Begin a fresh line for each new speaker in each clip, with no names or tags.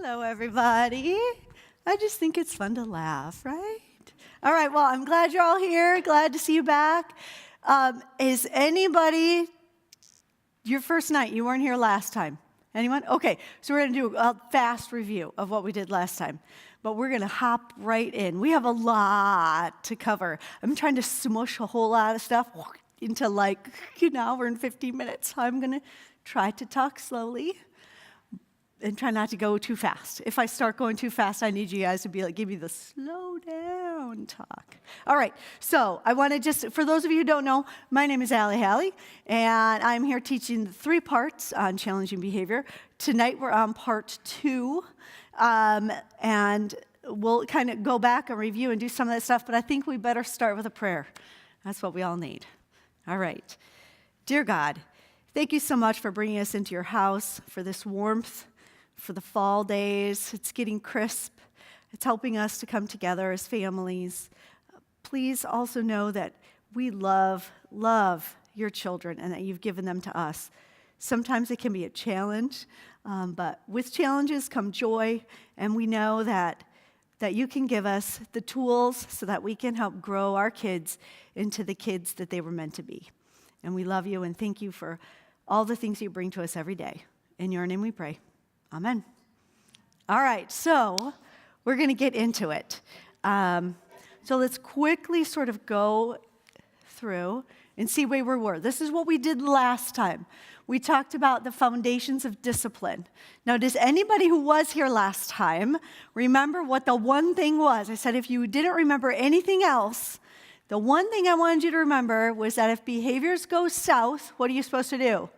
Hello, everybody. I just think it's fun to laugh, right? All right, well, I'm glad you're all here. Glad to see you back. Is anybody, your first night, you weren't here last time? Anyone? Okay, so we're going to do a fast review of what we did last time. But we're going to hop right in. We have a lot to cover. I'm trying to smush a whole lot of stuff into like an hour and 15 minutes. So I'm going to try to talk slowly and try not to go too fast. If I start going too fast, I need you guys to be like, give me the slow down talk. All right, so I want to just, for those of you who don't know, my name is Halley, and I'm here teaching the 3 parts on challenging behavior. Tonight we're on part 2, and we'll kind of go back and review and do some of that stuff, but I think we better start with a prayer. That's what we all need. All right. Dear God, thank you so much for bringing us into your house, for this warmth, for the fall days. It's getting crisp. It's helping us to come together as families. Please also know that we love your children and that you've given them to us. Sometimes it can be a challenge, but with challenges come joy, and we know that you can give us the tools so that we can help grow our kids into the kids that they were meant to be. And we love you and thank you for all the things you bring to us every day. In your name we pray. Amen. All right, so we're going to get into it. So let's quickly sort of go through and see where we were. This is what we did last time. We talked about the foundations of discipline. Now, does anybody who was here last time remember what the one thing was? I said if you didn't remember anything else, the one thing I wanted you to remember was that if behaviors go south, what are you supposed to do?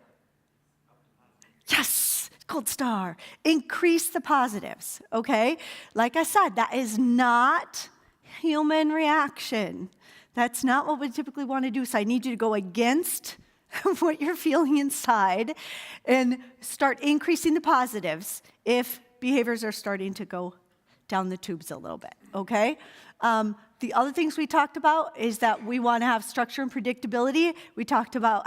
Yes! Gold star. Increase the positives, okay? Like I said, that is not human reaction. That's not what we typically want to do. So I need you to go against what you're feeling inside and start increasing the positives if behaviors are starting to go down the tubes a little bit, okay? The other things we talked about is that we want to have structure and predictability. We talked about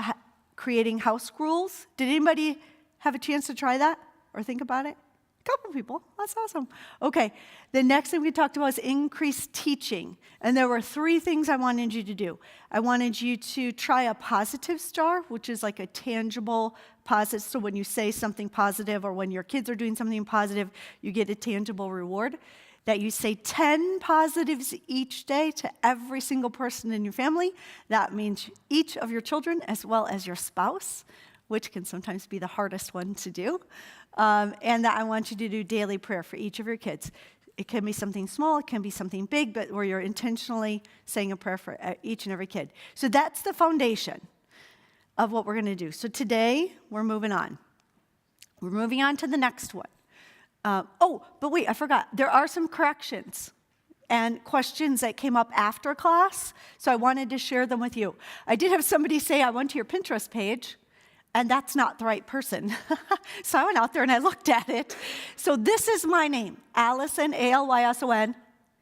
creating house rules. Did anybody have a chance to try that or think about it? A couple people. That's awesome. Okay. The next thing we talked about is increased teaching. And there were 3 things I wanted you to do. I wanted you to try a positive star, which is like a tangible positive. So when you say something positive or when your kids are doing something positive, you get a tangible reward. That you say 10 positives each day to every single person in your family. That means each of your children as well as your spouse, which can sometimes be the hardest one to do. And that I want you to do daily prayer for each of your kids. It can be something small, it can be something big, but where you're intentionally saying a prayer for each and every kid. So that's the foundation of what we're going to do. So today, we're moving on. We're moving on to the next one. But wait, I forgot. There are some corrections and questions that came up after class, so I wanted to share them with you. I did have somebody say, I went to your Pinterest page, and that's not the right person. So I went out there and I looked at it. So this is my name, Allison, A-L-Y-S-O-N,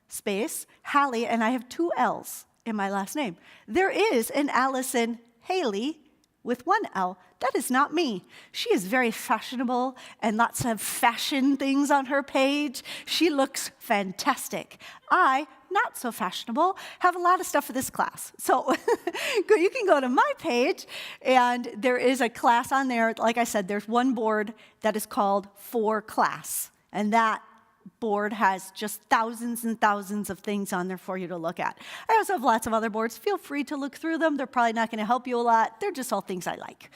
space, Halley, and I have 2 L's in my last name. There is an Allison Halley with 1 L. That is not me. She is very fashionable and lots of fashion things on her page. She looks fantastic. I, not so fashionable, have a lot of stuff for this class. So you can go to my page, and there is a class on there. Like I said, there's one board that is called For Class, and that board has just thousands and thousands of things on there for you to look at. I also have lots of other boards. Feel free to look through them. They're probably not going to help you a lot. They're just all things I like.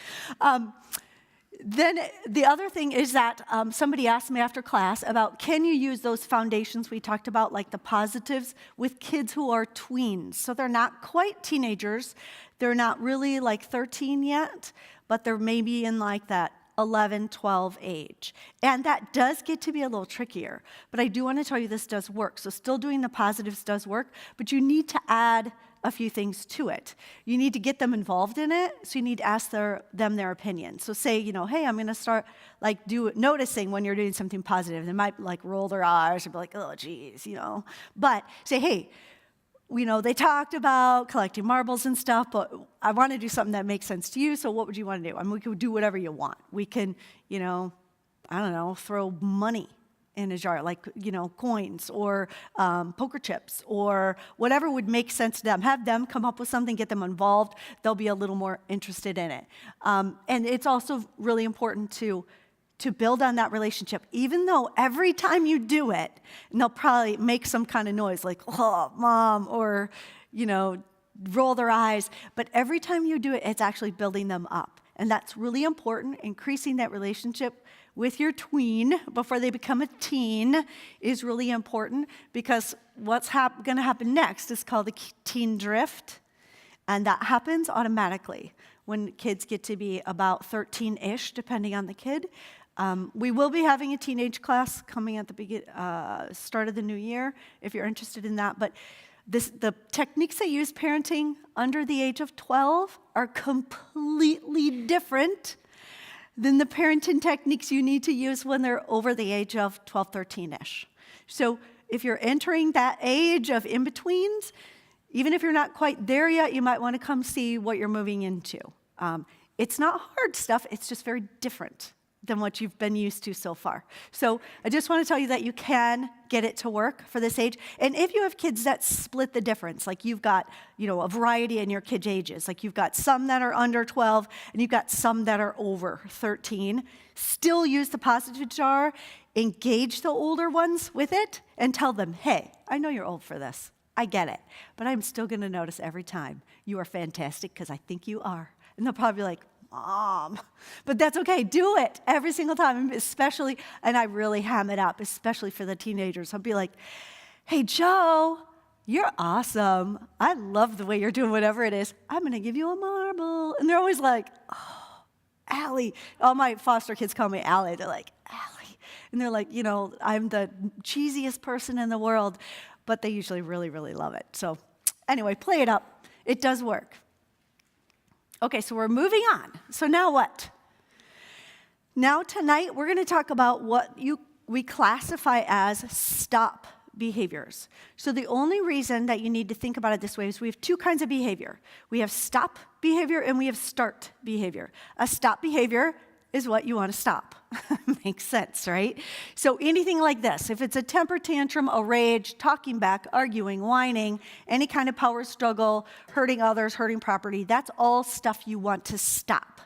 Then the other thing is that somebody asked me after class about, can you use those foundations we talked about, like the positives, with kids who are tweens? So they're not quite teenagers. They're not really like 13 yet, but they're maybe in like that 11, 12 age. And that does get to be a little trickier. But I do want to tell you this does work. So still doing the positives does work, but you need to add a few things to it. You need to get them involved in it, so you need to ask them their opinion. So say, hey, I'm going to start noticing when you're doing something positive. They might like roll their eyes or be like, oh, geez, But say, hey, they talked about collecting marbles and stuff, but I want to do something that makes sense to you, so what would you want to do? I mean, we could do whatever you want. We can, throw money in a jar, like, coins or poker chips or whatever would make sense to them. Have them come up with something, get them involved. They'll be a little more interested in it. And it's also really important to build on that relationship, even though every time you do it, and they'll probably make some kind of noise like, oh, mom, or, roll their eyes. But every time you do it, it's actually building them up. And that's really important. Increasing that relationship with your tween before they become a teen is really important, because what's going to happen next is called the teen drift. And that happens automatically when kids get to be about 13-ish, depending on the kid. We will be having a teenage class coming at the start of the new year, if you're interested in that. But the techniques they use parenting under the age of 12 are completely different than the parenting techniques you need to use when they're over the age of 12, 13-ish. So if you're entering that age of in-betweens, even if you're not quite there yet, you might want to come see what you're moving into. It's not hard stuff, it's just very different than what you've been used to so far. So I just want to tell you that you can get it to work for this age. And if you have kids that split the difference, like you've got, a variety in your kids' ages, like you've got some that are under 12 and you've got some that are over 13, still use the positive jar, engage the older ones with it, and tell them, hey, I know you're old for this. I get it. But I'm still going to notice every time you are fantastic because I think you are. And they'll probably be like, Mom. But that's okay. Do it every single time, especially, and I really ham it up, especially for the teenagers. I'll be like, hey, Joe, you're awesome. I love the way you're doing whatever it is. I'm going to give you a marble. And they're always like, oh, Allie. All my foster kids call me Allie. They're like, Allie. And they're like, I'm the cheesiest person in the world. But they usually really, really love it. So anyway, play it up. It does work. Okay, so we're moving on. So now what? Now tonight, we're going to talk about what we classify as stop behaviors. So the only reason that you need to think about it this way is we have two kinds of behavior. We have stop behavior and we have start behavior. A stop behavior is what you want to stop. Makes sense, right? So anything like this, if it's a temper tantrum, a rage, talking back, arguing, whining, any kind of power struggle, hurting others, hurting property, that's all stuff you want to stop.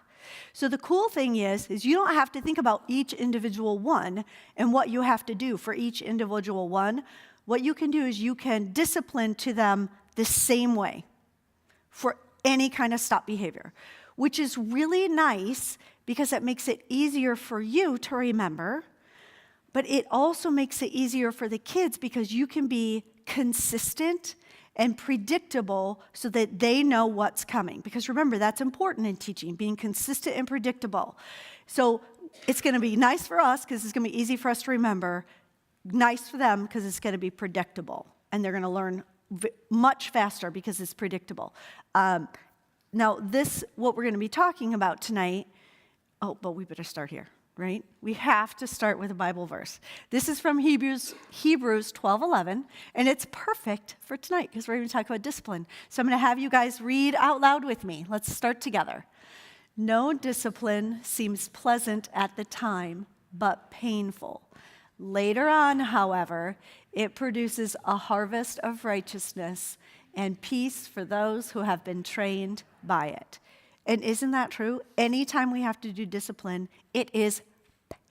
So the cool thing is you don't have to think about each individual one and what you have to do for each individual one. What you can do is you can discipline to them the same way for any kind of stop behavior, which is really nice because it makes it easier for you to remember, but it also makes it easier for the kids because you can be consistent and predictable so that they know what's coming. Because remember, that's important in teaching, being consistent and predictable. So it's going to be nice for us because it's going to be easy for us to remember, nice for them because it's going to be predictable, and they're going to learn much faster because it's predictable. Now, what we're going to be talking about tonight, but we better start here, right? We have to start with a Bible verse. This is from Hebrews 12:11, and it's perfect for tonight because we're going to talk about discipline. So I'm going to have you guys read out loud with me. Let's start together. No discipline seems pleasant at the time, but painful. Later on, however, it produces a harvest of righteousness and peace for those who have been trained by it. And isn't that true? Anytime we have to do discipline, it is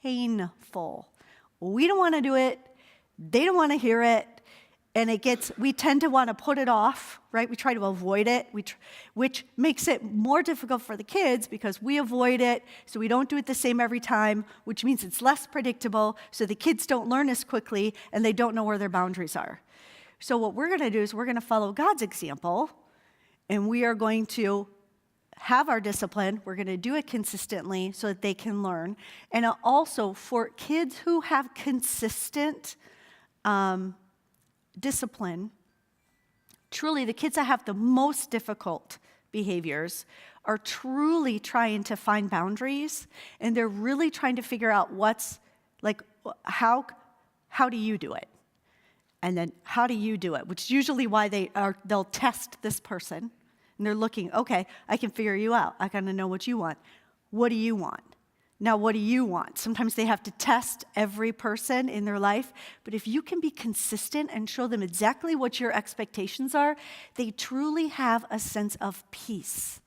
painful. We don't want to do it. They don't want to hear it. And we tend to want to put it off, right? We try to avoid it, which makes it more difficult for the kids because we avoid it, so we don't do it the same every time, which means it's less predictable, so the kids don't learn as quickly, and they don't know where their boundaries are. So what we're going to do is we're going to follow God's example, and we are going to have our discipline. We're going to do it consistently so that they can learn. And also for kids who have consistent discipline, truly the kids that have the most difficult behaviors are truly trying to find boundaries, and they're really trying to figure out how do you do it? And then how do you do it? Which is usually why they'll test this person. And they're looking, okay, I can figure you out. I kind of know what you want. What do you want? Now, what do you want? Sometimes they have to test every person in their life, but if you can be consistent and show them exactly what your expectations are, they truly have a sense of peace.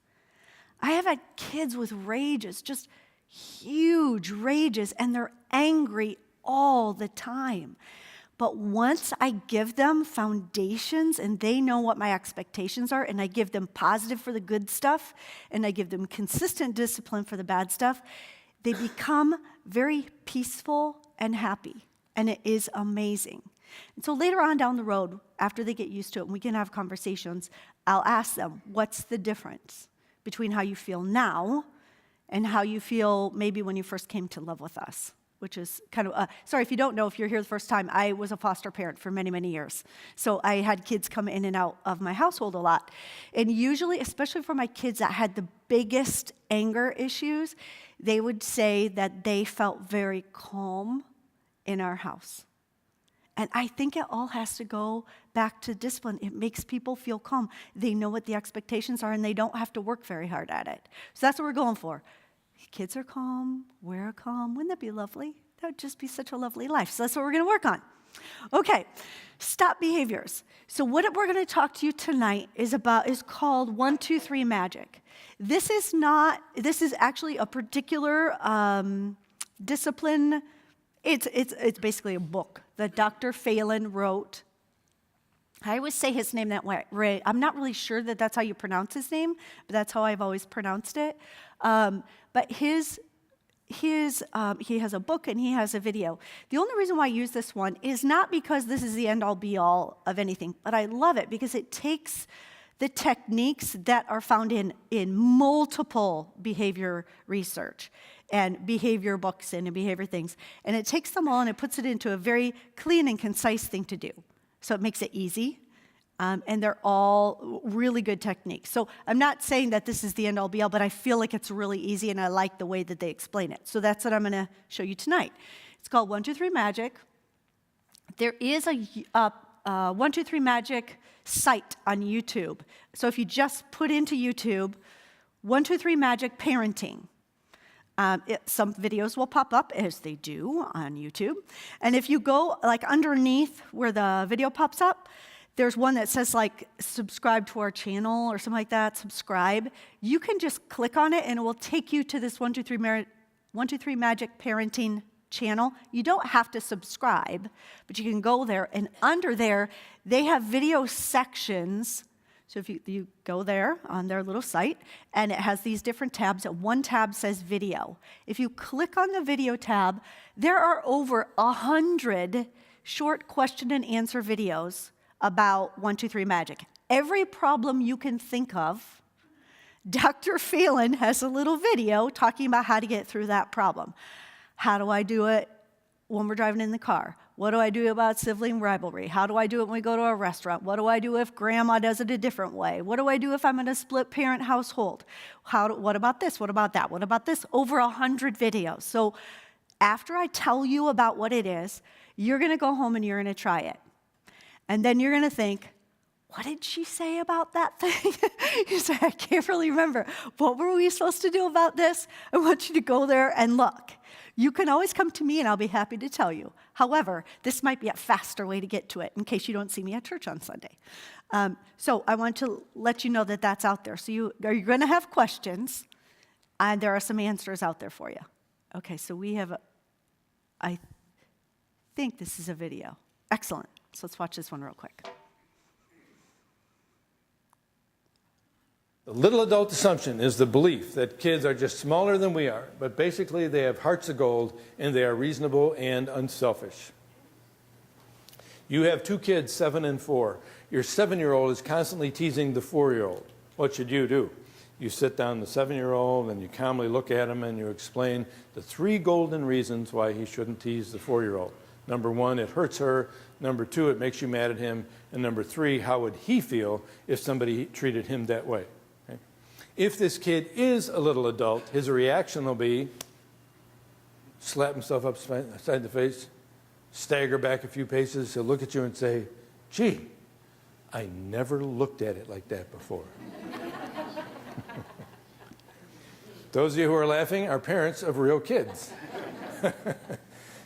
I have had kids with rages, just huge rages, and they're angry all the time. But once I give them foundations and they know what my expectations are, and I give them positive for the good stuff, and I give them consistent discipline for the bad stuff, they become very peaceful and happy, and it is amazing. And so later on down the road, after they get used to it and we can have conversations, I'll ask them, what's the difference between how you feel now and how you feel maybe when you first came to live with us? Which is kind of, sorry if you don't know, if you're here the first time, I was a foster parent for many, many years. So I had kids come in and out of my household a lot. And usually, especially for my kids that had the biggest anger issues, they would say that they felt very calm in our house. And I think it all has to go back to discipline. It makes people feel calm. They know what the expectations are, and they don't have to work very hard at it. So that's what we're going for. Kids are calm, we're calm. Wouldn't that be lovely? That would just be such a lovely life. So that's what we're going to work on. Okay, stop behaviors. So what we're going to talk to you tonight is called 1, 2, 3 magic. This is actually a particular discipline. It's basically a book that Dr. Phelan wrote. I always say his name that way. I'm not really sure that that's how you pronounce his name, but that's how I've always pronounced it. But he has a book and he has a video. The only reason why I use this one is not because this is the end-all be-all of anything, but I love it because it takes the techniques that are found in multiple behavior research and behavior books and behavior things, and it takes them all and it puts it into a very clean and concise thing to do. So it makes it easy. And they're all really good techniques. So I'm not saying that this is the end-all be-all, but I feel like it's really easy, and I like the way that they explain it. So that's what I'm going to show you tonight. It's called 1, 2, 3 Magic. There is a 1, 2, 3 Magic site on YouTube. So if you just put into YouTube 1, 2, 3 Magic Parenting, some videos will pop up, as they do on YouTube. And if you go like underneath where the video pops up, there's one that says like subscribe to our channel or something like that, subscribe. You can just click on it and it will take you to this 1, 2, 3 Magic Parenting channel. You don't have to subscribe, but you can go there, and under there, they have video sections. So if you go there on their little site, and it has these different tabs. One tab says video. If you click on the video tab, there are over 100 short question and answer videos about 1, 2, 3 Magic. Every problem you can think of, Dr. Phelan has a little video talking about how to get through that problem. How do I do it when we're driving in the car? What do I do about sibling rivalry? How do I do it when we go to a restaurant? What do I do if grandma does it a different way? What do I do if I'm in a split-parent household? What about this? What about that? What about this? Over 100 videos. So after I tell you about what it is, you're going to go home and you're going to try it. And then you're going to think, what did she say about that thing? You say, I can't really remember. What were we supposed to do about this? I want you to go there and look. You can always come to me and I'll be happy to tell you. However, this might be a faster way to get to it in case you don't see me at church on Sunday. So I want to let you know that that's out there. So you're going to have questions, and there are some answers out there for you. Okay, so I think this is a video. Excellent. So let's watch this one real quick.
The little adult assumption is the belief that kids are just smaller than we are, but basically they have hearts of gold and they are reasonable and unselfish. You have 2 kids, 7 and 4. Your 7-year-old is constantly teasing the 4-year-old. What should you do? You sit down the 7-year-old and you calmly look at him and you explain the 3 golden reasons why he shouldn't tease the 4-year-old. Number 1, it hurts her. Number 2, it makes you mad at him. And number 3, how would he feel if somebody treated him that way? Okay? If this kid is a little adult, his reaction will be slap himself upside the face, stagger back a few paces. He'll look at you and say, gee, I never looked at it like that before. Those of you who are laughing are parents of real kids.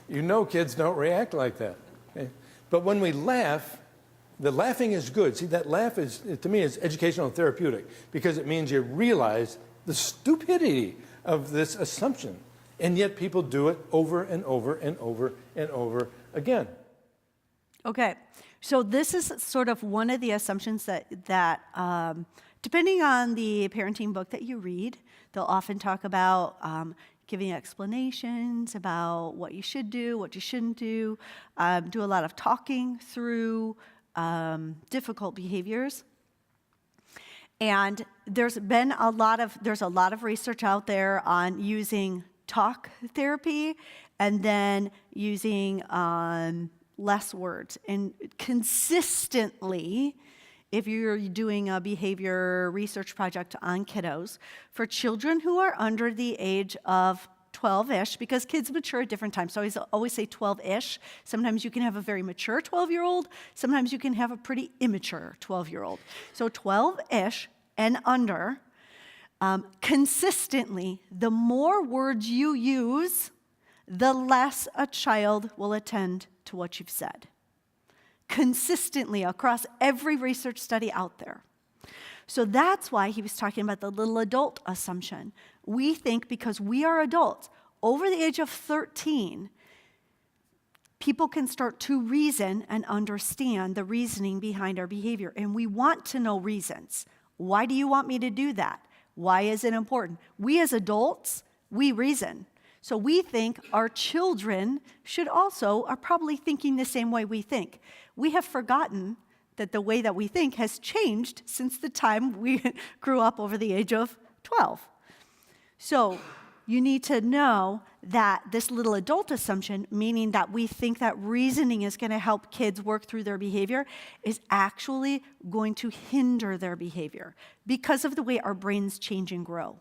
You know kids don't react like that. Okay? But when we laugh, the laughing is good. See, that laugh is, to me, is educational and therapeutic because it means you realize the stupidity of this assumption. And yet people do it over and over and over and over again.
Okay, so this is sort of one of the assumptions that depending on the parenting book that you read, they'll often talk about giving explanations about what you should do, what you shouldn't do a lot of talking through difficult behaviors. And there's a lot of research out there on using talk therapy and then using less words. And consistently, if you're doing a behavior research project on kiddos, for children who are under the age of 12-ish, because kids mature at different times. So I always say 12-ish. Sometimes you can have a very mature 12-year-old. Sometimes you can have a pretty immature 12-year-old. So 12-ish and under, consistently, the more words you use, the less a child will attend to what you've said. Consistently across every research study out there. So that's why he was talking about the little adult assumption. We think because we are adults, over the age of 13, people can start to reason and understand the reasoning behind our behavior. And we want to know reasons. Why do you want me to do that? Why is it important? We as adults, we reason. So we think our children are probably thinking the same way we think. We have forgotten that the way that we think has changed since the time we grew up over the age of 12. So you need to know that this little adult assumption, meaning that we think that reasoning is going to help kids work through their behavior, is actually going to hinder their behavior because of the way our brains change and grow.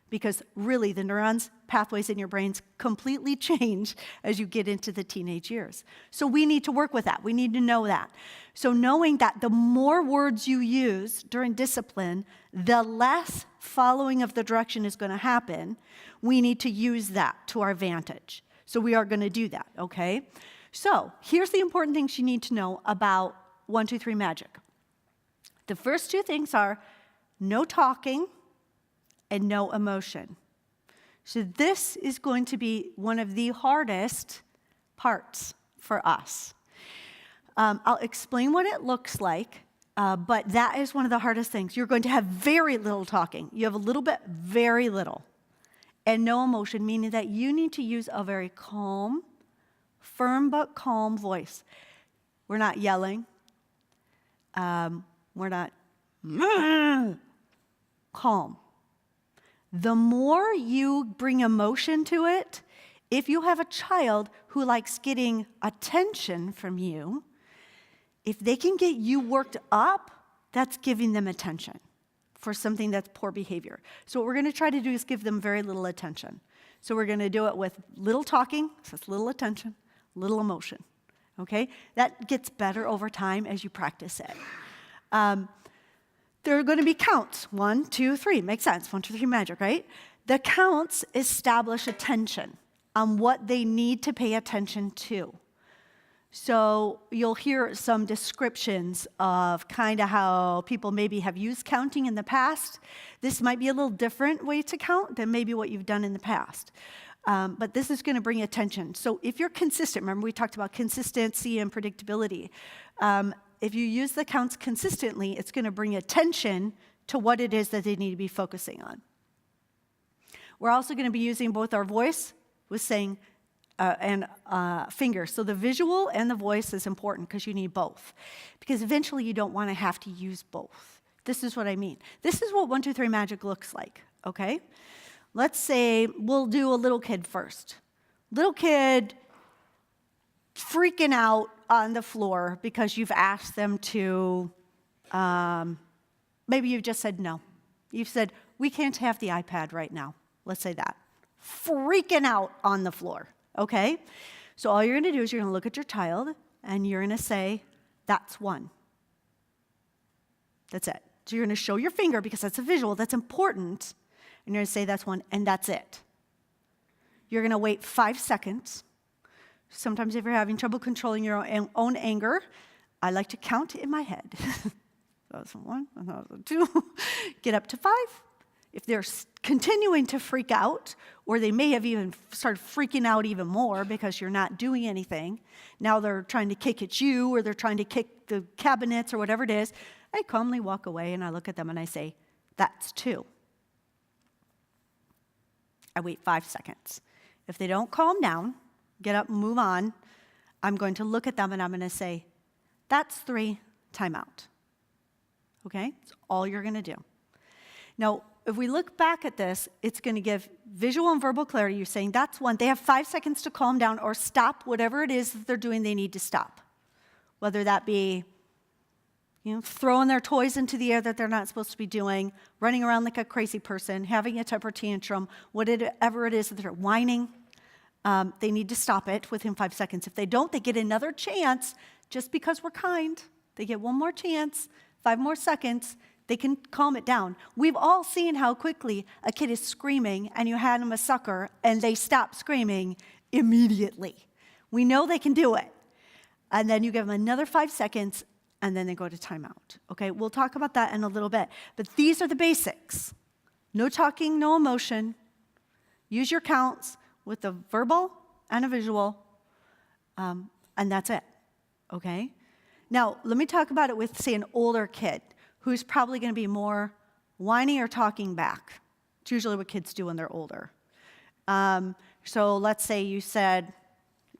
Because really, the neurons, pathways in your brains completely change as you get into the teenage years. So we need to work with that. We need to know that. So knowing that the more words you use during discipline, the less following of the direction is going to happen, we need to use that to our advantage. So we are going to do that, okay? So here's the important things you need to know about 1, 2, 3 magic. The first two things are no talking and no emotion. So this is going to be one of the hardest parts for us. I'll explain what it looks like, but that is one of the hardest things. You're going to have very little talking. You have a little bit, very little, and no emotion, meaning that you need to use a very calm, firm but calm voice. We're not yelling. We're not calm. The more you bring emotion to it, if you have a child who likes getting attention from you, if they can get you worked up, that's giving them attention for something that's poor behavior. So what we're going to try to do is give them very little attention. So we're going to do it with little talking, so it's little attention, little emotion, okay? That gets better over time as you practice it. There are going to be counts. 1, 2, 3. Makes sense. 1, 2, 3 magic, right? The counts establish attention on what they need to pay attention to. So you'll hear some descriptions of kind of how people maybe have used counting in the past. This might be a little different way to count than maybe what you've done in the past. But this is going to bring attention. So if you're consistent, remember we talked about consistency and predictability. If you use the counts consistently, it's going to bring attention to what it is that they need to be focusing on. We're also going to be using both our voice with saying and fingers. So the visual and the voice is important because you need both. Because eventually you don't want to have to use both. This is what I mean. This is what 1, 2, 3 magic looks like, okay? Let's say we'll do a little kid first. Little kid freaking out on the floor because you've asked them to, maybe you've just said no. You've said, we can't have the iPad right now. Let's say that. Freaking out on the floor, okay? So all you're going to do is you're going to look at your child and you're going to say, that's 1. That's it. So you're going to show your finger because that's a visual, that's important. and you're going to say that's 1, and that's it. You're going to wait 5 seconds. Sometimes if you're having trouble controlling your own anger, I like to count in my head. That was 1, that was 2. Get up to 5. If they're continuing to freak out, or they may have even started freaking out even more because you're not doing anything, now they're trying to kick at you, or they're trying to kick the cabinets, or whatever it is, I calmly walk away and I look at them and I say, that's 2. I wait 5 seconds. If they don't calm down, get up and move on, I'm going to look at them and I'm going to say, that's 3, timeout. Okay? That's all you're going to do. Now, if we look back at this, it's going to give visual and verbal clarity. You're saying that's 1. They have 5 seconds to calm down or stop whatever it is that they're doing they need to stop. Whether that be, throwing their toys into the air that they're not supposed to be doing, running around like a crazy person, having a temper tantrum, whatever it is that they're whining, they need to stop it within 5 seconds. If they don't, they get another chance. Just because we're kind, they get one more chance, 5 more seconds, they can calm it down. We've all seen how quickly a kid is screaming and you hand them a sucker and they stop screaming immediately. We know they can do it. And then you give them another 5 seconds and then they go to timeout. Okay, we'll talk about that in a little bit. But these are the basics. No talking, no emotion. Use your counts with a verbal and a visual, and that's it. Okay? Now, let me talk about it with, say, an older kid who's probably going to be more whiny or talking back. It's usually what kids do when they're older. So let's say you said,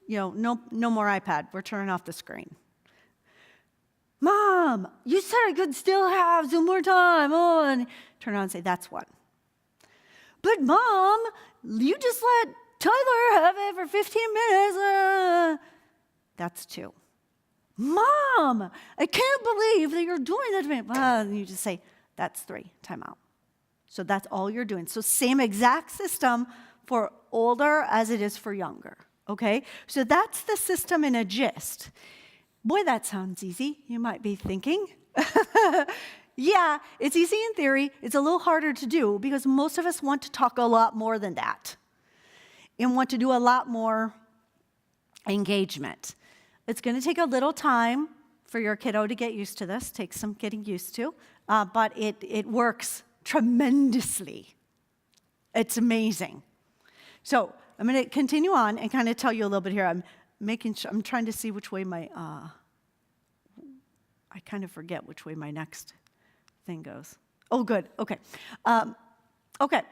no more iPad. We're turning off the screen. Mom, you said I could still have some more time on. Turn on and say, that's 1. But Mom, you just let Tyler have it for 15 minutes. That's 2. Mom, I can't believe that you're doing that to me. And you just say, that's 3, timeout. So that's all you're doing. So same exact system for older as it is for younger, okay? So that's the system in a gist. Boy, that sounds easy, you might be thinking. Yeah, it's easy in theory. It's a little harder to do because most of us want to talk a lot more than that and want to do a lot more engagement. It's going to take a little time for your kiddo to get used to this. Takes some getting used to, but it works tremendously. It's amazing. So I'm going to continue on and kind of tell you a little bit here. I'm trying to see which way I kind of forget which way my next thing goes. Oh, good. Okay. Okay.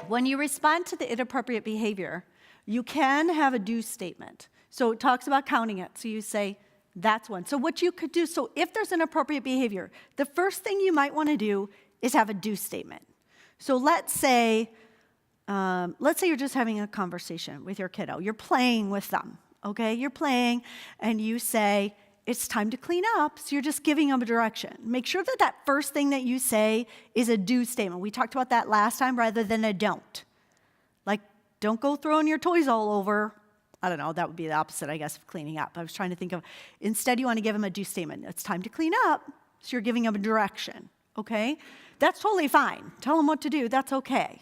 When you respond to the inappropriate behavior, you can have a do statement. So it talks about counting it. So you say, that's 1. So what you could do, so if there's inappropriate behavior, the first thing you might want to do is have a do statement. So let's say you're just having a conversation with your kiddo. You're playing with them, okay? You're playing, and you say, it's time to clean up. So you're just giving them a direction. Make sure that that first thing that you say is a do statement. We talked about that last time rather than a don't. Like, don't go throwing your toys all over. I don't know, that would be the opposite, I guess, of cleaning up. I was trying to think of, instead you want to give them a do statement. It's time to clean up, so you're giving them a direction, okay? That's totally fine. Tell them what to do, that's okay.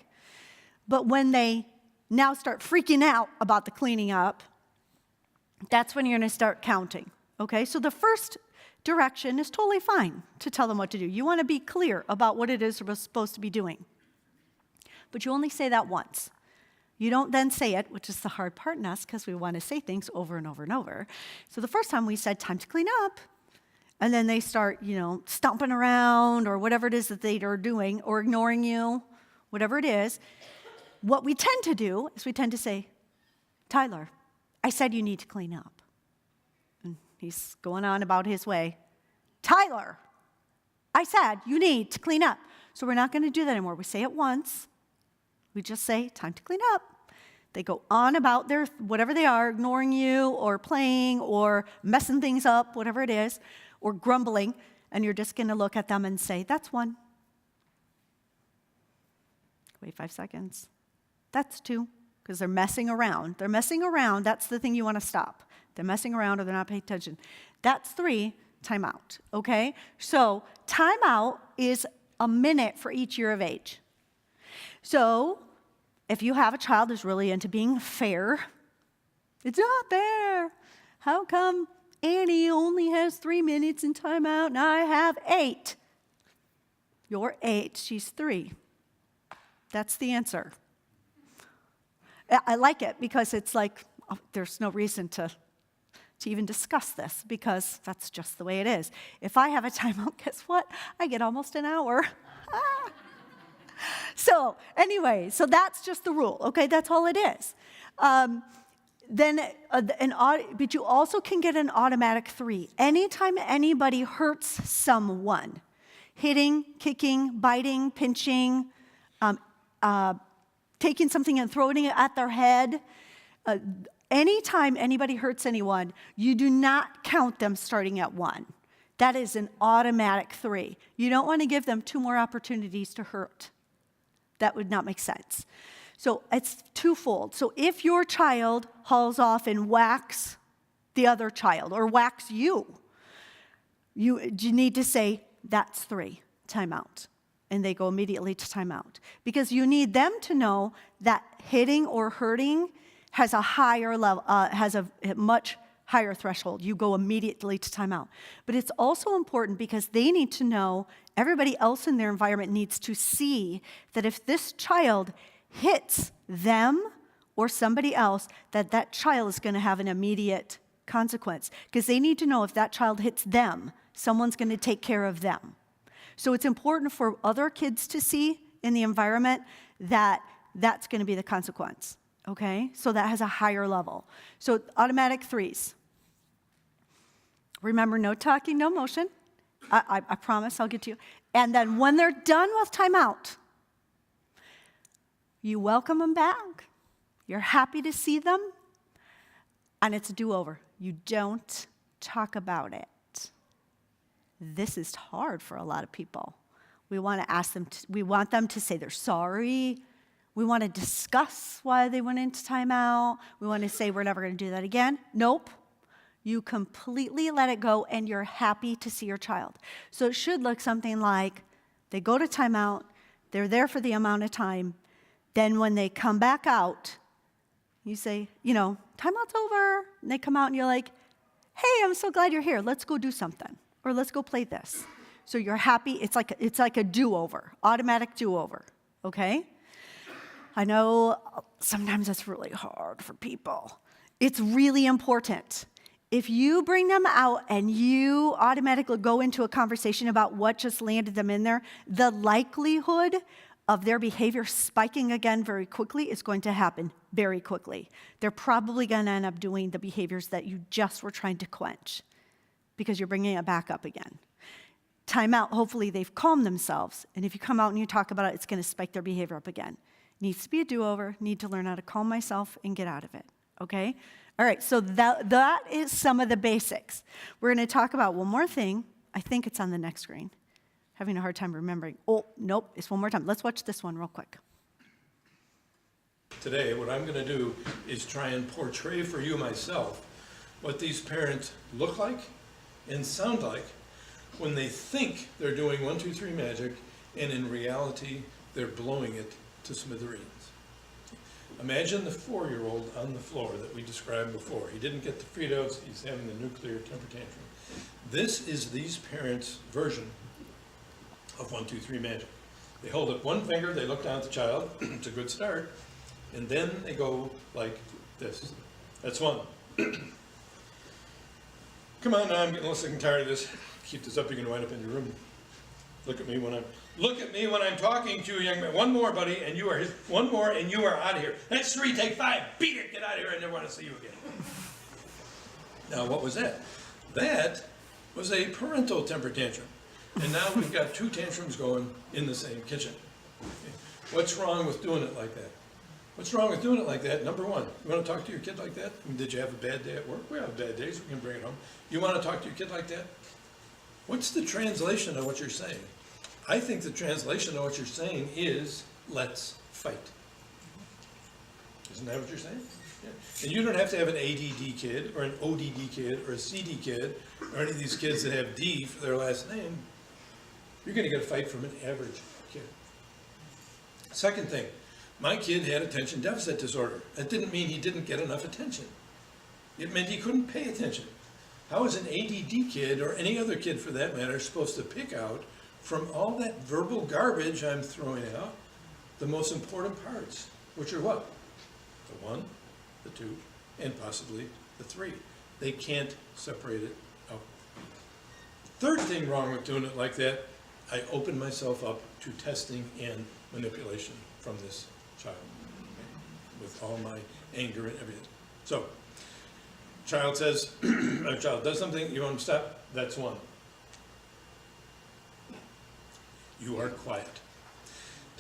But when they now start freaking out about the cleaning up, that's when you're going to start counting, okay? So the first direction is totally fine to tell them what to do. You want to be clear about what it is we're supposed to be doing. But you only say that once. You don't then say it, which is the hard part in us because we want to say things over and over and over. So the first time we said, time to clean up, and then they start, stomping around or whatever it is that they are doing or ignoring you, whatever it is, what we tend to do is we tend to say, Tyler, I said you need to clean up. And he's going on about his way. Tyler, I said you need to clean up. So we're not going to do that anymore. We say it once. We just say, time to clean up. They go on about their whatever they are, ignoring you or playing or messing things up, whatever it is, or grumbling, and you're just going to look at them and say, that's 1. Wait 5 seconds. That's 2, because they're messing around. They're messing around. That's the thing you want to stop. They're messing around or they're not paying attention. That's 3, timeout, okay? So timeout is a minute for each year of age. So if you have a child who's really into being fair, it's not fair. How come Annie only has 3 minutes in timeout and I have 8? You're 8, she's 3. That's the answer. I like it because it's like, oh, there's no reason to even discuss this because that's just the way it is. If I have a timeout, guess what? I get almost an hour. So anyway, so that's just the rule, okay? That's all it is. But you also can get an automatic 3. Anytime anybody hurts someone, hitting, kicking, biting, pinching, taking something and throwing it at their head, anytime anybody hurts anyone, you do not count them starting at 1. That is an automatic 3. You don't want to give them 2 more opportunities to hurt. That would not make sense. So it's twofold. So if your child hauls off and whacks the other child or whacks you, you need to say, that's 3, timeout. And they go immediately to timeout. Because you need them to know that hitting or hurting has a higher level, has a much higher threshold. You go immediately to timeout. But it's also important because they need to know, everybody else in their environment needs to see that if this child hits them or somebody else, that child is going to have an immediate consequence. Because they need to know if that child hits them, someone's going to take care of them. So it's important for other kids to see in the environment that that's going to be the consequence. Okay? So that has a higher level. So automatic 3s. Remember, no talking, no motion. I promise I'll get to you. And then when they're done with timeout, you welcome them back. You're happy to see them. And it's a do-over. You don't talk about it. This is hard for a lot of people. We want to ask them, we want them to say they're sorry. We want to discuss why they went into timeout. We want to say we're never going to do that again. Nope. You completely let it go and you're happy to see your child. So it should look something like they go to timeout, they're there for the amount of time, then when they come back out, you say, timeout's over. And they come out and you're like, hey, I'm so glad you're here. Let's go do something. Or let's go play this. So you're happy. It's like a do-over, automatic do-over, okay? I know sometimes that's really hard for people. It's really important. If you bring them out and you automatically go into a conversation about what just landed them in there, the likelihood of their behavior spiking again very quickly is going to happen very quickly. They're probably going to end up doing the behaviors that you just were trying to quench because you're bringing it back up again. Timeout, hopefully they've calmed themselves, and if you come out and you talk about it, it's going to spike their behavior up again. Needs to be a do-over, need to learn how to calm myself and get out of it, okay? All right, so that is some of the basics. We're going to talk about one more thing. I think it's on the next screen. Having a hard time remembering. Oh, nope, it's one more time. Let's watch this one real quick.
Today, what I'm going to do is try and portray for you myself what these parents look like and sound like when they think they're doing 1, 2, 3 magic, and in reality, they're blowing it to smithereens. Imagine the 4-year-old on the floor that we described before. He didn't get the Fritos, he's having the nuclear temper tantrum. This is these parents' version of 1, 2, 3 magic. They hold up one finger, they look down at the child, it's a good start, and then they go like this. That's 1. Come on now, I'm getting a little sick and tired of this. Keep this up, you're gonna wind up in your room. Look at me when I'm talking to you, young man. One more, buddy, and you are one more, and you are out of here. That's 3, take 5, beat it, get out of here, I never want to see you again. Now, what was that? That was a parental temper tantrum. And now we've got 2 tantrums going in the same kitchen. Okay. What's wrong with doing it like that? What's wrong with doing it like that? Number 1, you want to talk to your kid like that? I mean, did you have a bad day at work? We have bad days, we can bring it home. You want to talk to your kid like that? What's the translation of what you're saying? I think the translation of what you're saying is, let's fight. Isn't that what you're saying? Yeah. And you don't have to have an ADD kid, or an ODD kid, or a CD kid, or any of these kids that have D for their last name. You're going to get a fight from an average kid. Second thing, my kid had attention deficit disorder. That didn't mean he didn't get enough attention. It meant he couldn't pay attention. How is an ADD kid, or any other kid for that matter, supposed to pick out from all that verbal garbage I'm throwing out the most important parts, which are what? The 1, the 2, and possibly the 3. They can't separate it out. Third thing wrong with doing it like that, I open myself up to testing and manipulation from this child, okay, with all my anger and everything. So, child says, a child does something, you want him to stop, that's 1. You are quiet.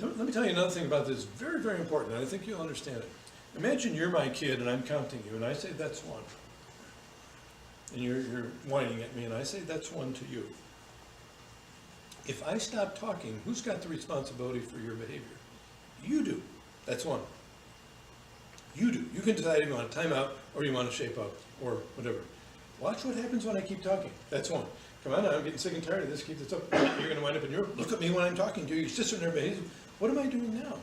Let me tell you another thing about this, very, very important, and I think you'll understand it. Imagine you're my kid and I'm counting you, and I say that's 1. And you're whining at me, and I say that's 1 to you. If I stop talking, who's got the responsibility for your behavior? You do. That's 1. You do. You can decide if you want to time out or you want to shape up or whatever. Watch what happens when I keep talking. That's 1. Come on, I'm getting sick and tired of this. Keep this up. You're going to wind up in your, look at me when I'm talking to you. You're just sitting there behaving. What am I doing now?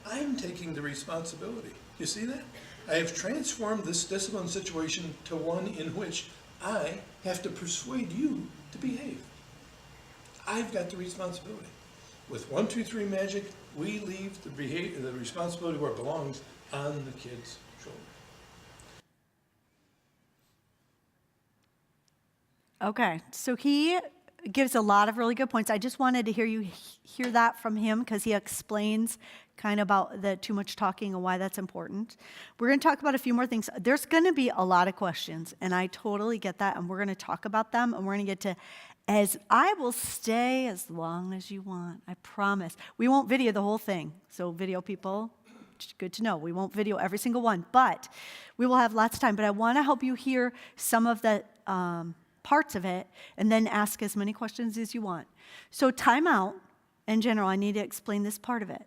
I'm taking the responsibility. You see that? I have transformed this discipline situation to one in which I have to persuade you to behave. I've got the responsibility. With 1, 2, 3 magic, we leave the responsibility where it belongs, on the kid's shoulder.
Okay, so he gives a lot of really good points. I just wanted to hear that from him because he explains kind of about the too much talking and why that's important. We're going to talk about a few more things. There's going to be a lot of questions, and I totally get that, and we're going to talk about them, and we're going to get to, as I will stay as long as you want, I promise. We won't video the whole thing, so video people, good to know. We won't video every single one, but we will have lots of time. But I want to help you hear some of the parts of it, and then ask as many questions as you want. So timeout, in general, I need to explain this part of it.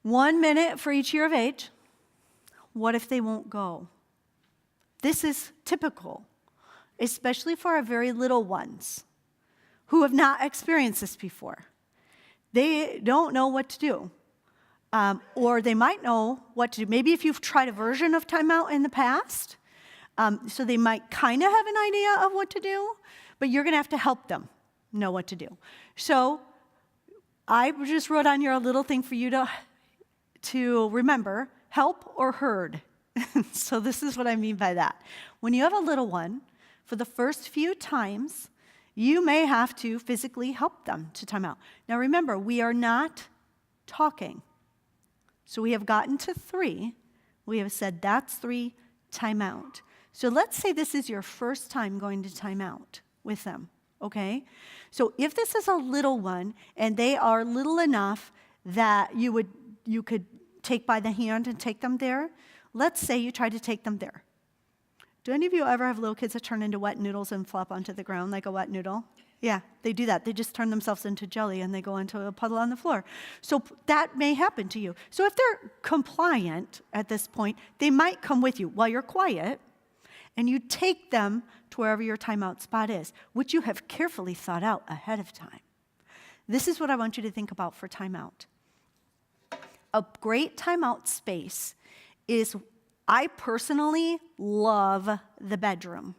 1 minute for each year of age. What if they won't go? This is typical, especially for our very little ones who have not experienced this before. They don't know what to do. Or they might know what to do. Maybe if you've tried a version of timeout in the past, so they might kind of have an idea of what to do, but you're going to have to help them know what to do. So I just wrote on here a little thing for you to remember, help or herd. So this is what I mean by that. When you have a little one, for the first few times, you may have to physically help them to time out. Now remember, we are not talking. So we have gotten to 3. We have said that's 3, time out. So let's say this is your first time going to time out with them, okay? So if this is a little one and they are little enough that you could take by the hand and take them there, let's say you try to take them there. Do any of you ever have little kids that turn into wet noodles and flop onto the ground like a wet noodle? Yeah, they do that. They just turn themselves into jelly and they go into a puddle on the floor. So that may happen to you. So if they're compliant at this point, they might come with you while you're quiet, and you take them to wherever your timeout spot is, which you have carefully thought out ahead of time. This is what I want you to think about for timeout. A great timeout space is, I personally love the bedroom.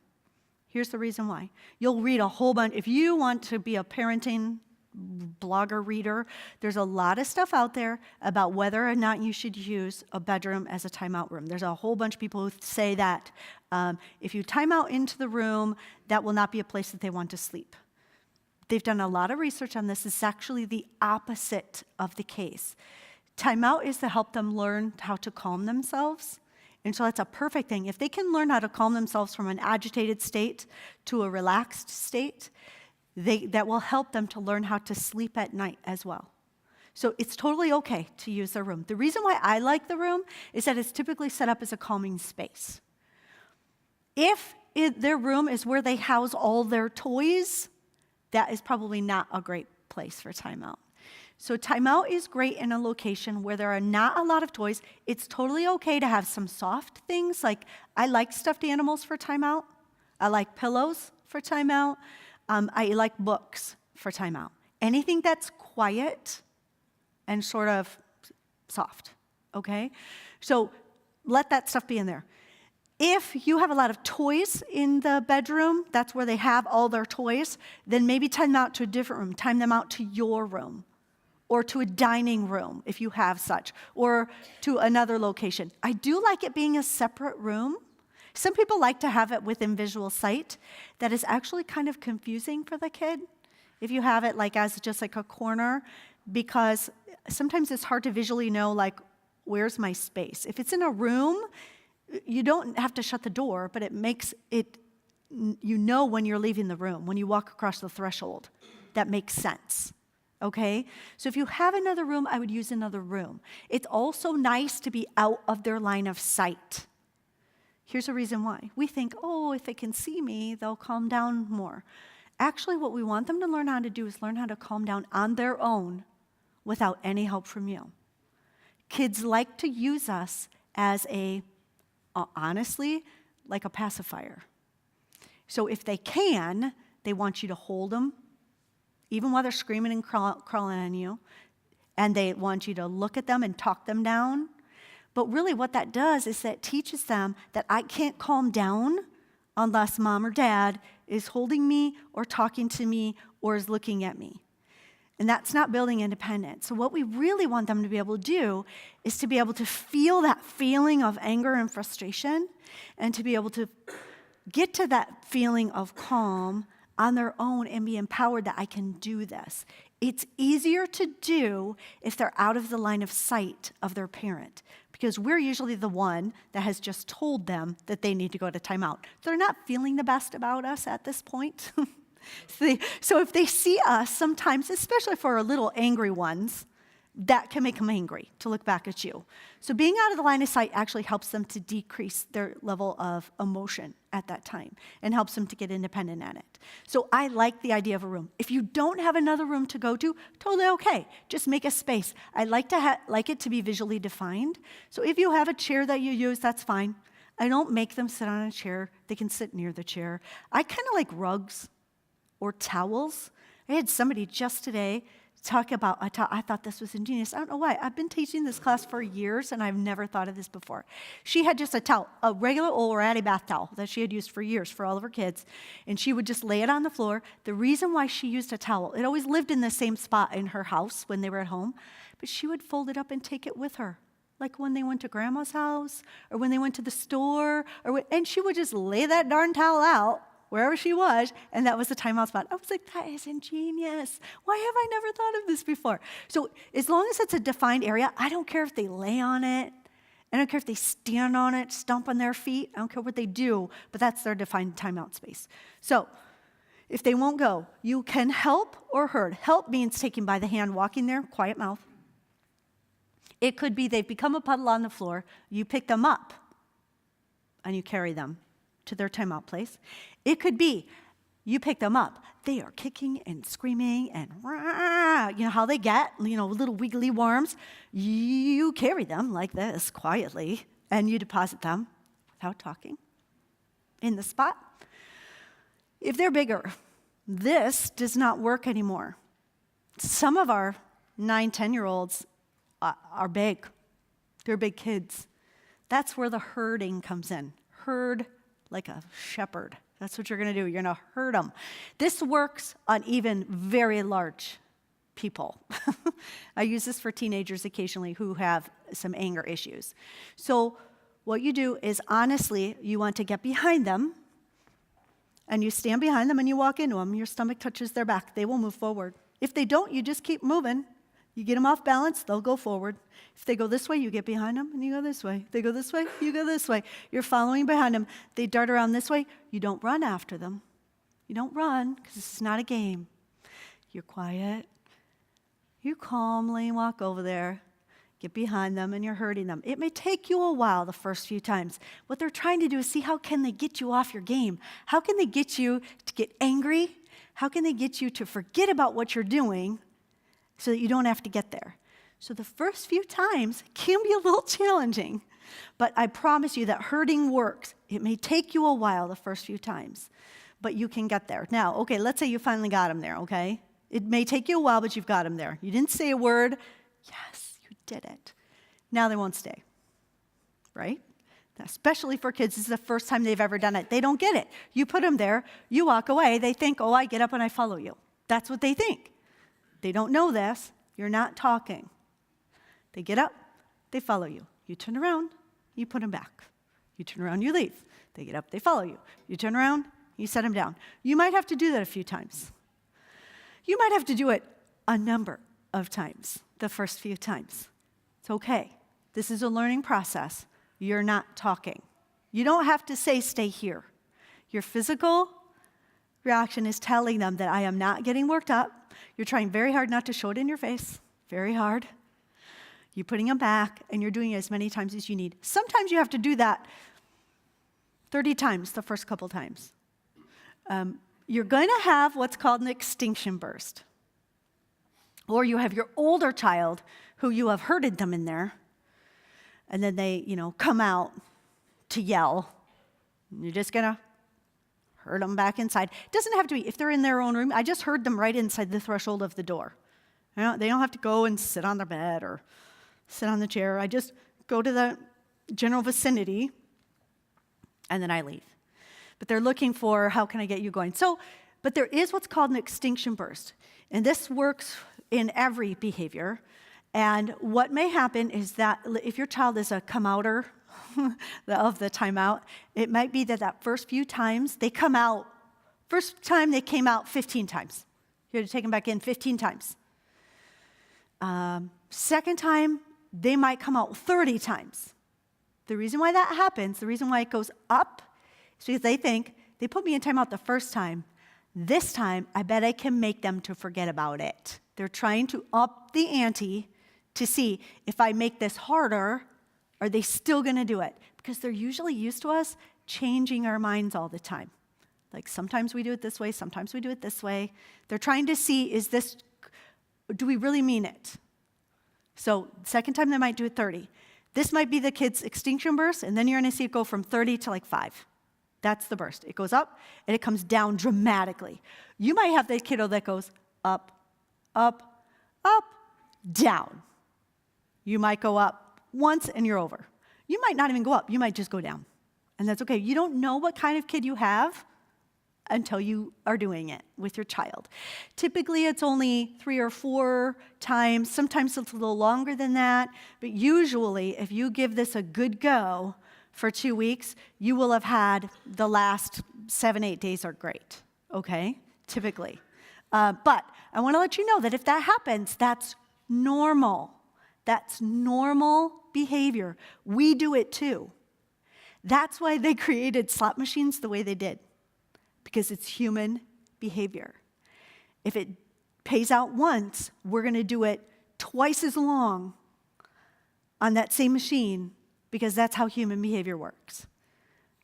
Here's the reason why. You'll read a whole bunch. If you want to be a parenting blogger reader, there's a lot of stuff out there about whether or not you should use a bedroom as a timeout room. There's a whole bunch of people who say that if you time out into the room, that will not be a place that they want to sleep. They've done a lot of research on this. It's actually the opposite of the case. Timeout is to help them learn how to calm themselves. And so that's a perfect thing. If they can learn how to calm themselves from an agitated state to a relaxed state, that will help them to learn how to sleep at night as well. So it's totally okay to use the room. The reason why I like the room is that it's typically set up as a calming space. If their room is where they house all their toys, that is probably not a great place for timeout. So timeout is great in a location where there are not a lot of toys. It's totally okay to have some soft things, like I like stuffed animals for timeout. I like pillows for timeout. I like books for timeout. Anything that's quiet and sort of soft, okay? So let that stuff be in there. If you have a lot of toys in the bedroom, that's where they have all their toys, then maybe time them out to a different room. Time them out to your room or to a dining room if you have such, or to another location. I do like it being a separate room. Some people like to have it within visual sight. That is actually kind of confusing for the kid if you have it like as just like a corner, because sometimes it's hard to visually know like, where's my space? If it's in a room, you don't have to shut the door, but it makes it, you know when you're leaving the room, when you walk across the threshold. That makes sense, okay? So if you have another room, I would use another room. It's also nice to be out of their line of sight. Here's a reason why. We think, oh, if they can see me, they'll calm down more. Actually, what we want them to learn how to do is learn how to calm down on their own without any help from you. Kids like to use us as honestly, like a pacifier. So if they can, they want you to hold them, even while they're screaming and crawling on you, and they want you to look at them and talk them down. But really what that does is that teaches them that I can't calm down unless mom or dad is holding me or talking to me or is looking at me. And that's not building independence. So what we really want them to be able to do is to be able to feel that feeling of anger and frustration and to be able to get to that feeling of calm on their own and be empowered that I can do this. It's easier to do if they're out of the line of sight of their parent, because we're usually the one that has just told them that they need to go to timeout. They're not feeling the best about us at this point. So if they see us sometimes, especially for our little angry ones, that can make them angry to look back at you. So being out of the line of sight actually helps them to decrease their level of emotion at that time and helps them to get independent at it. So I like the idea of a room. If you don't have another room to go to, totally okay. Just make a space. I like it to be visually defined. So if you have a chair that you use, that's fine. I don't make them sit on a chair. They can sit near the chair. I kind of like rugs or towels. I had somebody just today talk about, I thought this was ingenious. I don't know why. I've been teaching this class for years, and I've never thought of this before. She had just a towel, a regular old ratty bath towel that she had used for years for all of her kids, and she would just lay it on the floor. The reason why she used a towel, it always lived in the same spot in her house when they were at home, but she would fold it up and take it with her, like when they went to grandma's house or when they went to the store, and she would just lay that darn towel out wherever she was, and that was the timeout spot. I was like, that is ingenious. Why have I never thought of this before? So as long as it's a defined area, I don't care if they lay on it. I don't care if they stand on it, stomp on their feet. I don't care what they do, but that's their defined timeout space. So if they won't go, you can help or herd. Help means taking by the hand, walking there, quiet mouth. It could be they've become a puddle on the floor. You pick them up, and you carry them to their timeout place. It could be you pick them up. They are kicking and screaming and rah, you know how they get, little wiggly worms. You carry them like this quietly, and you deposit them without talking in the spot. If they're bigger, this does not work anymore. Some of our 9, 10-year-olds are big. They're big kids. That's where the herding comes in. Herd like a shepherd. That's what you're going to do. You're going to herd them. This works on even very large people. I use this for teenagers occasionally who have some anger issues. So what you do is, honestly, you want to get behind them, and you stand behind them and you walk into them. Your stomach touches their back. They will move forward. If they don't, you just keep moving. You get them off balance, they'll go forward. If they go this way, you get behind them, and you go this way. If they go this way, you go this way. You're following behind them. They dart around this way. You don't run after them. You don't run, because this is not a game. You're quiet. You calmly walk over there, get behind them, and you're herding them. It may take you a while the first few times. What they're trying to do is see how can they get you off your game. How can they get you to get angry? How can they get you to forget about what you're doing so that you don't have to get there? So the first few times can be a little challenging, but I promise you that herding works. It may take you a while the first few times, but you can get there. Now, okay, let's say you finally got them there, okay? It may take you a while, but you've got them there. You didn't say a word. Yes, you did it. Now they won't stay, right? Especially for kids, this is the first time they've ever done it. They don't get it. You put them there, you walk away, they think, oh, I get up and I follow you. That's what they think. They don't know this. You're not talking. They get up, they follow you. You turn around, you put them back. You turn around, you leave. They get up, they follow you. You turn around, you set them down. You might have to do that a few times. You might have to do it a number of times, the first few times. It's okay. This is a learning process. You're not talking. You don't have to say, stay here. Your physical reaction is telling them that I am not getting worked up. You're trying very hard not to show it in your face, very hard. You're putting them back, and you're doing it as many times as you need. Sometimes you have to do that 30 times the first couple times. You're going to have what's called an extinction burst. Or you have your older child who you have herded them in there, and then they, come out to yell. You're just going to herd them back inside. It doesn't have to be, if they're in their own room, I just herd them right inside the threshold of the door. They don't have to go and sit on their bed or sit on the chair. I just go to the general vicinity, and then I leave. But they're looking for, how can I get you going? But there is what's called an extinction burst. And this works in every behavior. And what may happen is that if your child is a come-outer of the timeout, it might be that first few times they come out, first time they came out 15 times. You have to take them back in 15 times. Second time, they might come out 30 times. The reason why that happens, the reason why it goes up, is because they think, they put me in timeout the first time. This time, I bet I can make them to forget about it. They're trying to up the ante to see if I make this harder, are they still going to do it? Because they're usually used to us changing our minds all the time. Like sometimes we do it this way, sometimes we do it this way. They're trying to see, do we really mean it? So second time they might do it 30. This might be the kid's extinction burst, and then you're going to see it go from 30 to like 5. That's the burst. It goes up, and it comes down dramatically. You might have the kiddo that goes up, up, up, down. You might go up once, and you're over. You might not even go up. You might just go down. And that's okay. You don't know what kind of kid you have until you are doing it with your child. Typically, it's only 3 or 4 times. Sometimes it's a little longer than that. But usually, if you give this a good go for 2 weeks, you will have had the last 7, 8 days are great, okay? Typically. But I want to let you know that if that happens, that's normal. That's normal behavior. We do it too. That's why they created slot machines the way they did, because it's human behavior. If it pays out once, we're going to do it twice as long on that same machine, because that's how human behavior works.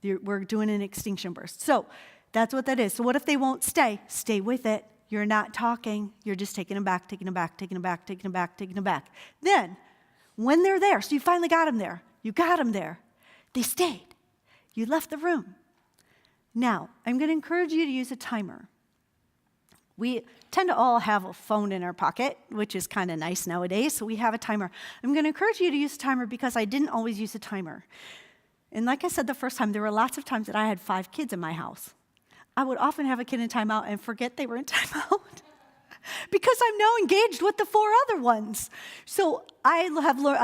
We're doing an extinction burst. So that's what that is. So what if they won't stay? Stay with it. You're not talking. You're just taking them back, taking them back, taking them back, taking them back, taking them back. Then, when they're there, so you finally got them there. You got them there. They stayed. You left the room. Now, I'm going to encourage you to use a timer. We tend to all have a phone in our pocket, which is kind of nice nowadays, so we have a timer. I'm going to encourage you to use a timer because I didn't always use a timer. And like I said the first time, there were lots of times that I had 5 kids in my house. I would often have a kid in timeout and forget they were in timeout because I'm now engaged with the 4 other ones. So I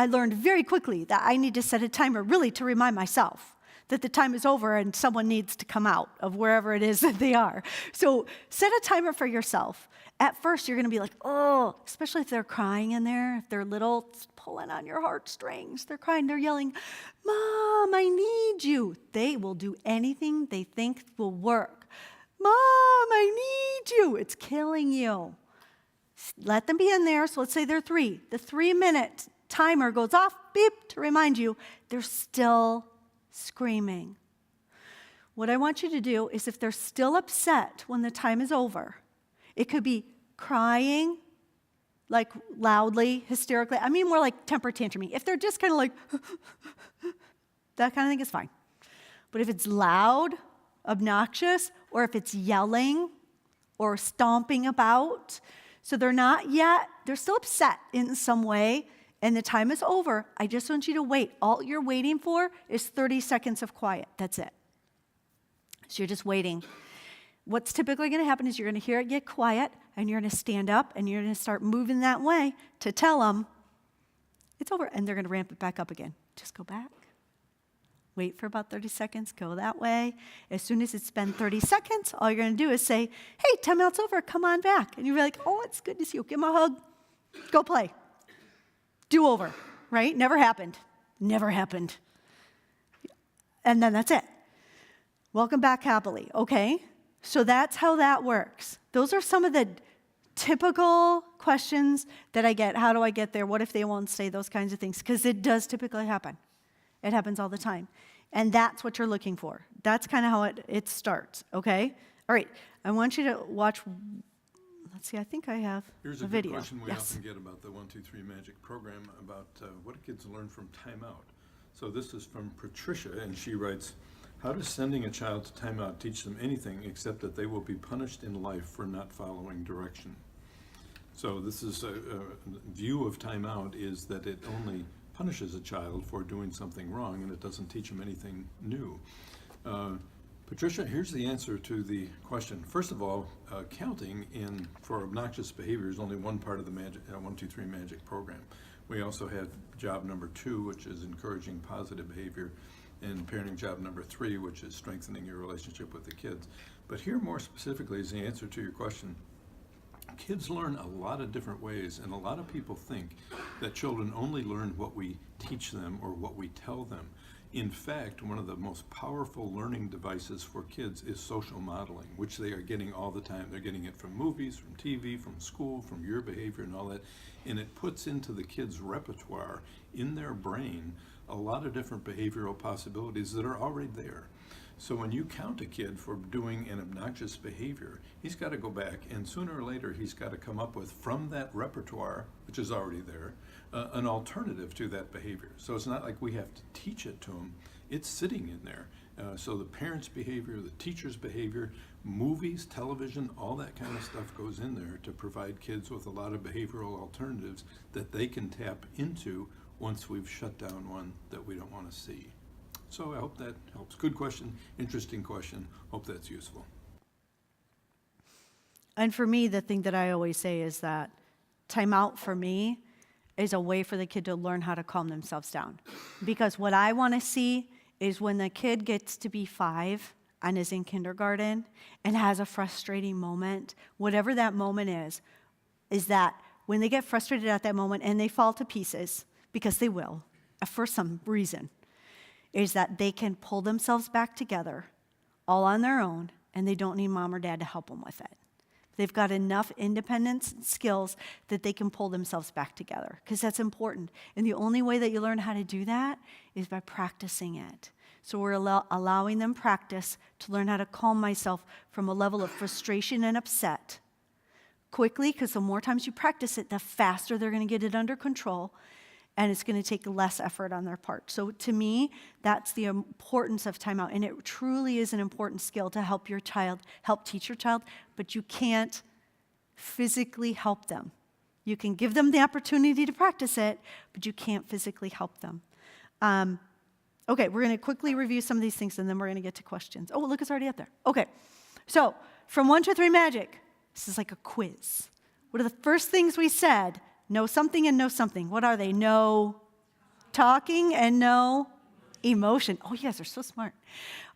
learned very quickly that I need to set a timer really to remind myself that the time is over and someone needs to come out of wherever it is that they are. So set a timer for yourself. At first, you're going to be like, oh, especially if they're crying in there, if they're little, it's pulling on your heartstrings. They're crying, they're yelling, Mom, I need you. They will do anything they think will work. Mom, I need you. It's killing you. Let them be in there. So let's say they're 3. The 3-minute timer goes off, beep, to remind you they're still screaming. What I want you to do is if they're still upset when the time is over, it could be crying, like loudly, hysterically. I mean more like temper tantruming. If they're just kind of like, that kind of thing is fine. But if it's loud, obnoxious, or if it's yelling or stomping about, so they're not yet They're still upset in some way, and the time is over. I just want you to wait. All you're waiting for is 30 seconds of quiet. That's it. So you're just waiting. What's typically going to happen is you're going to hear it get quiet, and you're going to stand up, and you're going to start moving that way to tell them it's over, and they're going to ramp it back up again. Just go back. Wait for about 30 seconds, go that way. As soon as it's been 30 seconds, all you're going to do is say, hey, timeout's over, come on back. And you're like, oh, it's good to see you. Give them a hug, go play. Do over, right? Never happened. Never happened. And then that's it. Welcome back happily, okay? So that's how that works. Those are some of the typical questions that I get. How do I get there? What if they won't stay? Those kinds of things. Because it does typically happen. It happens all the time. And that's what you're looking for. That's kind of how it starts, okay? All right, I want you to watch, let's see, I think I have
Here's
a
a
video.
good question we
Yes.
often get about the 1, 2, 3 Magic program, about what do kids learn from timeout. So this is from Patricia, and she writes, how does sending a child to timeout teach them anything except that they will be punished in life for not following direction? So this is a view of timeout is that it only punishes a child for doing something wrong, and it doesn't teach them anything new. Patricia, here's the answer to the question. First of all, counting for obnoxious behavior is only one part of the 1, 2, 3 Magic program. We also have job number 2, which is encouraging positive behavior, and parenting job number 3, which is strengthening your relationship with the kids. But here more specifically is the answer to your question. Kids learn a lot of different ways, and a lot of people think that children only learn what we teach them or what we tell them. In fact, one of the most powerful learning devices for kids is social modeling, which they are getting all the time. They're getting it from movies, from TV, from school, from your behavior and all that, and it puts into the kids' repertoire in their brain a lot of different behavioral possibilities that are already there. So when you count a kid for doing an obnoxious behavior, he's got to go back, and sooner or later he's got to come up with, from that repertoire, which is already there, an alternative to that behavior. So it's not like we have to teach it to him. It's sitting in there. So the parents' behavior, the teacher's behavior, movies, television, all that kind of stuff goes in there to provide kids with a lot of behavioral alternatives that they can tap into once we've shut down one that we don't want to see. So I hope that helps. Good question, interesting question. Hope that's useful.
And for me, the thing that I always say is that timeout for me is a way for the kid to learn how to calm themselves down. Because what I want to see is when the kid gets to be 5 and is in kindergarten and has a frustrating moment, whatever that moment is that when they get frustrated at that moment and they fall to pieces, because they will, for some reason, is that they can pull themselves back together all on their own, and they don't need mom or dad to help them with it. They've got enough independence and skills that they can pull themselves back together, because that's important. And the only way that you learn how to do that is by practicing it. So we're allowing them practice to learn how to calm myself from a level of frustration and upset quickly, because the more times you practice it, the faster they're going to get it under control, and it's going to take less effort on their part. So to me, that's the importance of timeout, and it truly is an important skill to help your child, help teach your child, but you can't physically help them. You can give them the opportunity to practice it, but you can't physically help them. Okay, we're going to quickly review some of these things, and then we're going to get to questions. Oh, look, it's already up there. Okay, so from 1 to 3 Magic, this is like a quiz. What are the first things we said? Know something and know something. What are they? Know talking and know emotion. Oh, yes, they're so smart.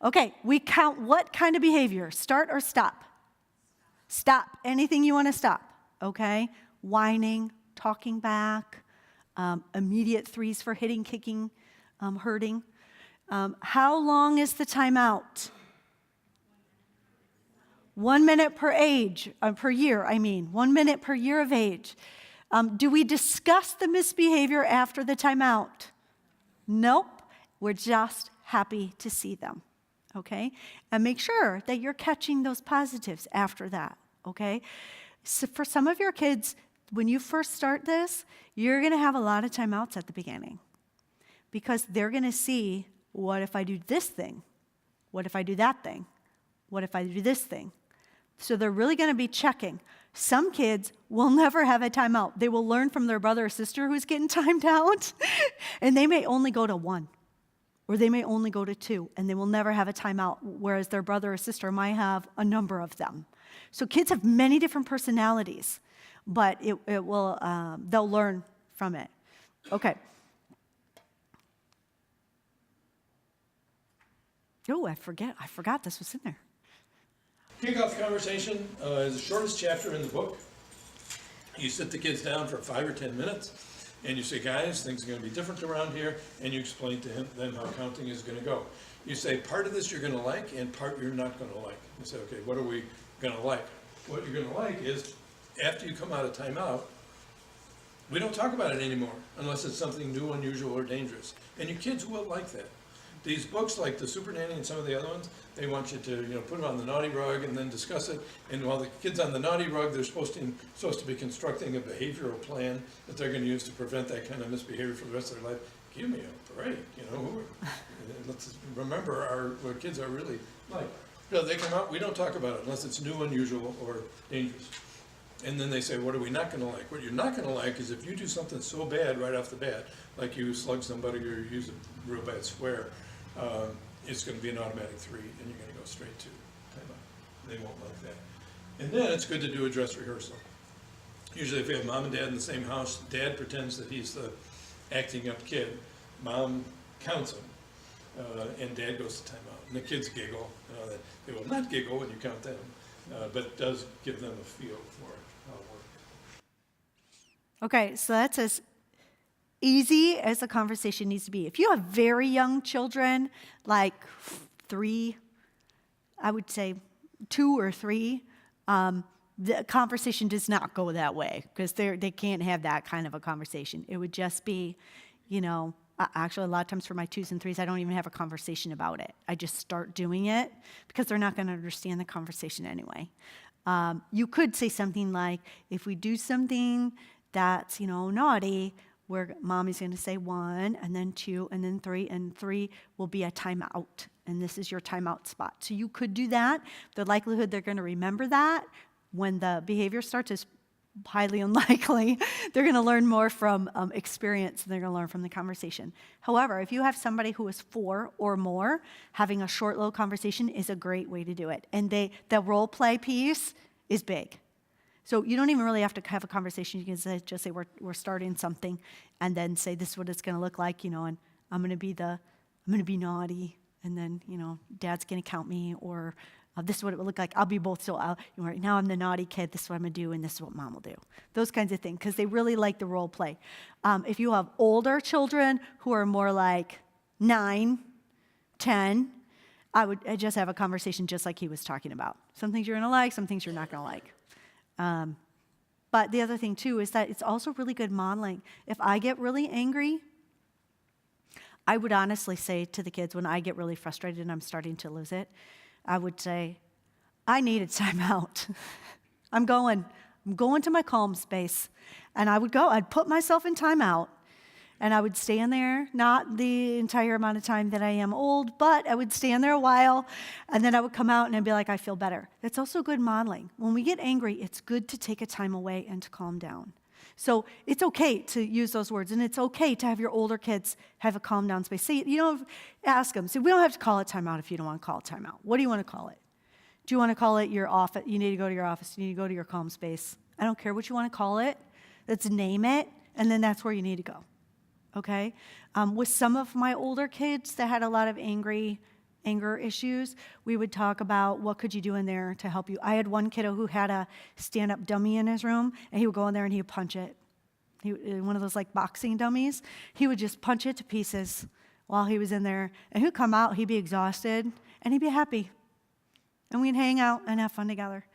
Okay, we count what kind of behavior? Start or stop? Stop. Anything you want to stop, okay? Whining, talking back, immediate 3s for hitting, kicking, hurting. How long is the timeout? 1 minute per year, 1 minute per year of age. Do we discuss the misbehavior after the timeout? Nope. We're just happy to see them, okay? And make sure that you're catching those positives after that, okay? So for some of your kids, when you first start this, you're going to have a lot of timeouts at the beginning, because they're going to see, what if I do this thing? What if I do that thing? What if I do this thing? So they're really going to be checking. Some kids will never have a timeout. They will learn from their brother or sister who's getting timed out, and they may only go to 1, or they may only go to 2, and they will never have a timeout, whereas their brother or sister might have a number of them. So kids have many different personalities, but they'll learn from it. Okay. Oh, I forgot this was in there.
Kick off the conversation is the shortest chapter in the book. You sit the kids down for 5 or 10 minutes, and you say, guys, things are going to be different around here, and you explain to them how counting is going to go. You say, part of this you're going to like, and part you're not going to like. You say, okay, what are we going to like? What you're going to like is, after you come out of timeout, we don't talk about it anymore, unless it's something new, unusual, or dangerous. And your kids will like that. These books, like the Super Nanny and some of the other ones, they want you to, put them on the naughty rug and then discuss it. And while the kid's on the naughty rug, they're supposed to be constructing a behavioral plan that they're going to use to prevent that kind of misbehavior for the rest of their life. Give me a break, Let's remember what kids are really like. They come out, we don't talk about it unless it's new, unusual, or dangerous. And then they say, what are we not going to like? What you're not going to like is if you do something so bad right off the bat, like you slug somebody or you use a real bad swear, it's going to be an automatic 3, and you're going to go straight to timeout. They won't like that. And then it's good to do a dress rehearsal. Usually if you have mom and dad in the same house, dad pretends that he's the acting up kid. Mom counts him, and dad goes to timeout. And the kids giggle. They will not giggle when you count them, but it does give them a feel for how it works.
Okay, so that's as easy as the conversation needs to be. If you have very young children, like 3, I would say 2 or 3, the conversation does not go that way because they can't have that kind of a conversation. It would just be, actually a lot of times for my 2s and 3s, I don't even have a conversation about it. I just start doing it because they're not going to understand the conversation anyway. You could say something like, if we do something that's, naughty, where mommy's going to say 1, and then 2, and then 3, and 3 will be a timeout, and this is your timeout spot. So you could do that. The likelihood they're going to remember that when the behavior starts is highly unlikely. They're going to learn more from experience than they're going to learn from the conversation. However, if you have somebody who is 4 or more, having a short, little conversation is a great way to do it. And the role play piece is big. So you don't even really have to have a conversation. You can just say we're starting something, and then say this is what it's going to look like, and I'm going to be naughty, and then Dad's going to count me, or this is what it would look like. I'll be both. So right now I'm the naughty kid. This is what I'm going to do, and this is what Mom will do. Those kinds of things, because they really like the role play. If you have older children who are more like 9, 10, I'd just have a conversation just like he was talking about. Some things you're going to like, some things you're not going to like. But the other thing, too, is that it's also really good modeling. If I get really angry, I would honestly say to the kids when I get really frustrated and I'm starting to lose it, I would say, I need a timeout. I'm going to my calm space. And I'd put myself in timeout. And I would stand there, not the entire amount of time that I am old, but I would stand there a while, and then I would come out and I'd be like, I feel better. That's also good modeling. When we get angry, it's good to take a time away and to calm down. So it's okay to use those words, and it's okay to have your older kids have a calm down space. Say, ask them. Say, we don't have to call it timeout if you don't want to call it timeout. What do you want to call it? Do you want to call it your office? You need to go to your office. You need to go to your calm space. I don't care what you want to call it. Let's name it, and then that's where you need to go. Okay? With some of my older kids that had a lot of anger issues, we would talk about what could you do in there to help you. I had one kiddo who had a stand-up dummy in his room, and he would go in there and he would punch it. One of those like boxing dummies. He would just punch it to pieces while he was in there. And he'd come out, he'd be exhausted, and he'd be happy. And we'd hang out and have fun together.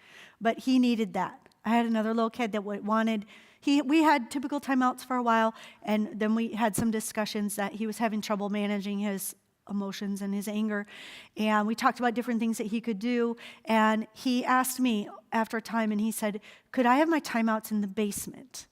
But he needed that. I had another little kid that wanted... We had typical timeouts for a while, and then we had some discussions that he was having trouble managing his emotions and his anger, and we talked about different things that he could do, and he asked me after a time, and he said, could I have my timeouts in the basement?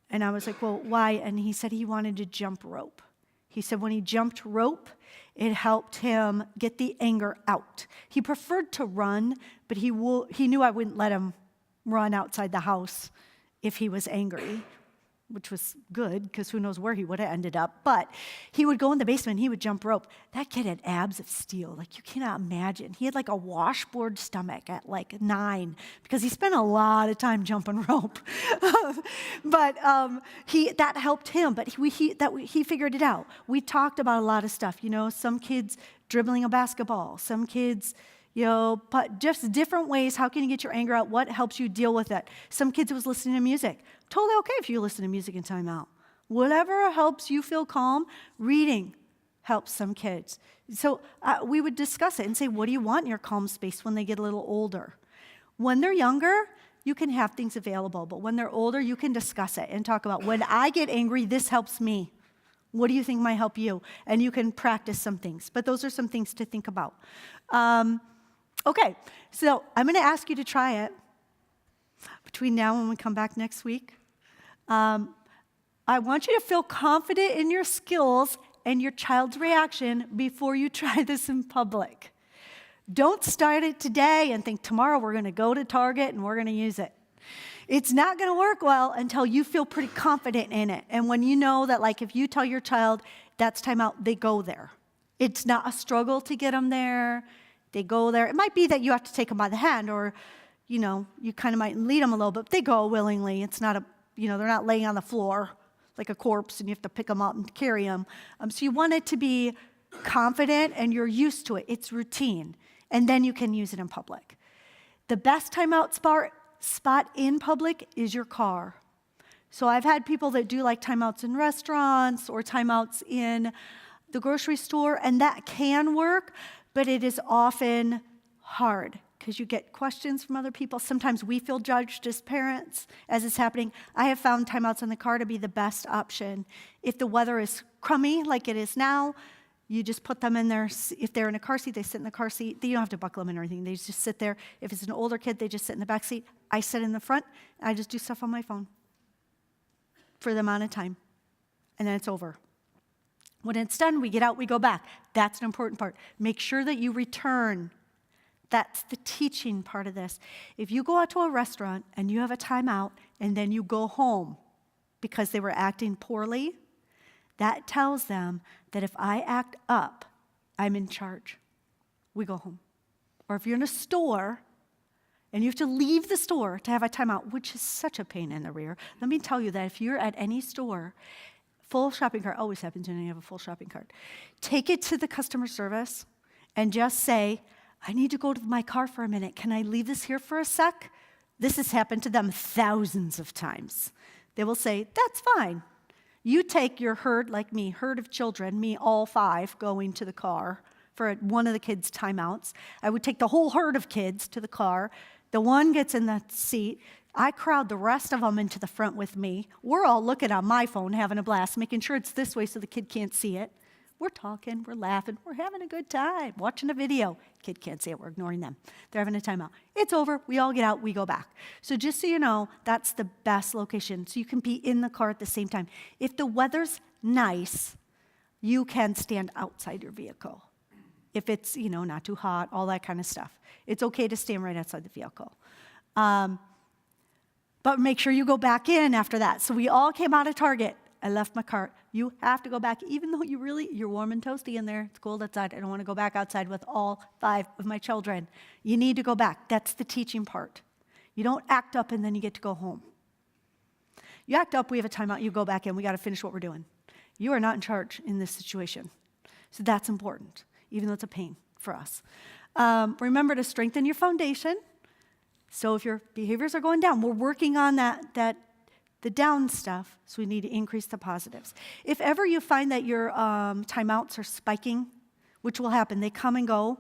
And I was like, well, why? And he said he wanted to jump rope. He said when he jumped rope, it helped him get the anger out. He preferred to run, but he knew I wouldn't let him run outside the house if he was angry, which was good, because who knows where he would have ended up. But he would go in the basement, and he would jump rope. That kid had abs of steel, like you cannot imagine. He had like a washboard stomach at like 9, because he spent a lot of time jumping rope. But that helped him, but he figured it out. We talked about a lot of stuff, some kids dribbling a basketball, some kids, but just different ways. How can you get your anger out? What helps you deal with it? Some kids was listening to music. Totally okay if you listen to music in timeout. Whatever helps you feel calm. Reading helps some kids. So we would discuss it and say, what do you want in your calm space when they get a little older? When they're younger, you can have things available. But when they're older, you can discuss it and talk about, when I get angry, this helps me. What do you think might help you? And you can practice some things. But those are some things to think about. Okay, so I'm going to ask you to try it between now and when we come back next week. I want you to feel confident in your skills and your child's reaction before you try this in public. Don't start it today and think tomorrow we're going to go to Target and we're going to use it. It's not going to work well until you feel pretty confident in it. And when you know that, like, if you tell your child that's time out, they go there. It's not a struggle to get them there. They go there. It might be that you have to take them by the hand, or, you kind of might lead them a little bit, but they go willingly. It's not they're not laying on the floor like a corpse and you have to pick them up and carry them. So you want it to be confident and you're used to it. It's routine. And then you can use it in public. The best timeout spot in public is your car. So I've had people that do like timeouts in restaurants or timeouts in the grocery store, and that can work, but it is often hard because you get questions from other people. Sometimes we feel judged as parents as it's happening. I have found timeouts in the car to be the best option. If the weather is crummy like it is now, you just put them in there. If they're in a car seat, they sit in the car seat. You don't have to buckle them in or anything. They just sit there. If it's an older kid, they just sit in the back seat. I sit in the front, and I just do stuff on my phone for the amount of time, and then it's over. When it's done, we get out, we go back. That's an important part. Make sure that you return. That's the teaching part of this. If you go out to a restaurant and you have a timeout and then you go home because they were acting poorly, that tells them that if I act up, I'm in charge. We go home. Or if you're in a store and you have to leave the store to have a timeout, which is such a pain in the rear, let me tell you that if you're at any store, full shopping cart always happens when you have a full shopping cart. Take it to the customer service and just say, I need to go to my car for a minute. Can I leave this here for a sec? This has happened to them thousands of times. They will say, that's fine. You take your herd, like me, herd of children, me all 5, going to the car for one of the kids' timeouts. I would take the whole herd of kids to the car. The one gets in the seat. I crowd the rest of them into the front with me. We're all looking on my phone, having a blast, making sure it's this way so the kid can't see it. We're talking, we're laughing, we're having a good time, watching a video. Kid can't see it, we're ignoring them. They're having a timeout. It's over, we all get out, we go back. So just so you know, that's the best location. So you can be in the car at the same time. If the weather's nice, you can stand outside your vehicle. If it's, not too hot, all that kind of stuff. It's okay to stand right outside the vehicle. But make sure you go back in after that. So we all came out of Target. I left my cart. You have to go back, even though you're warm and toasty in there. It's cold outside. I don't want to go back outside with all 5 of my children. You need to go back. That's the teaching part. You don't act up and then you get to go home. You act up, we have a timeout, you go back in. We got to finish what we're doing. You are not in charge in this situation. So that's important, even though it's a pain for us. Remember to strengthen your foundation. So if your behaviors are going down, we're working on the down stuff, so we need to increase the positives. If ever you find that your timeouts are spiking, which will happen, they come and go.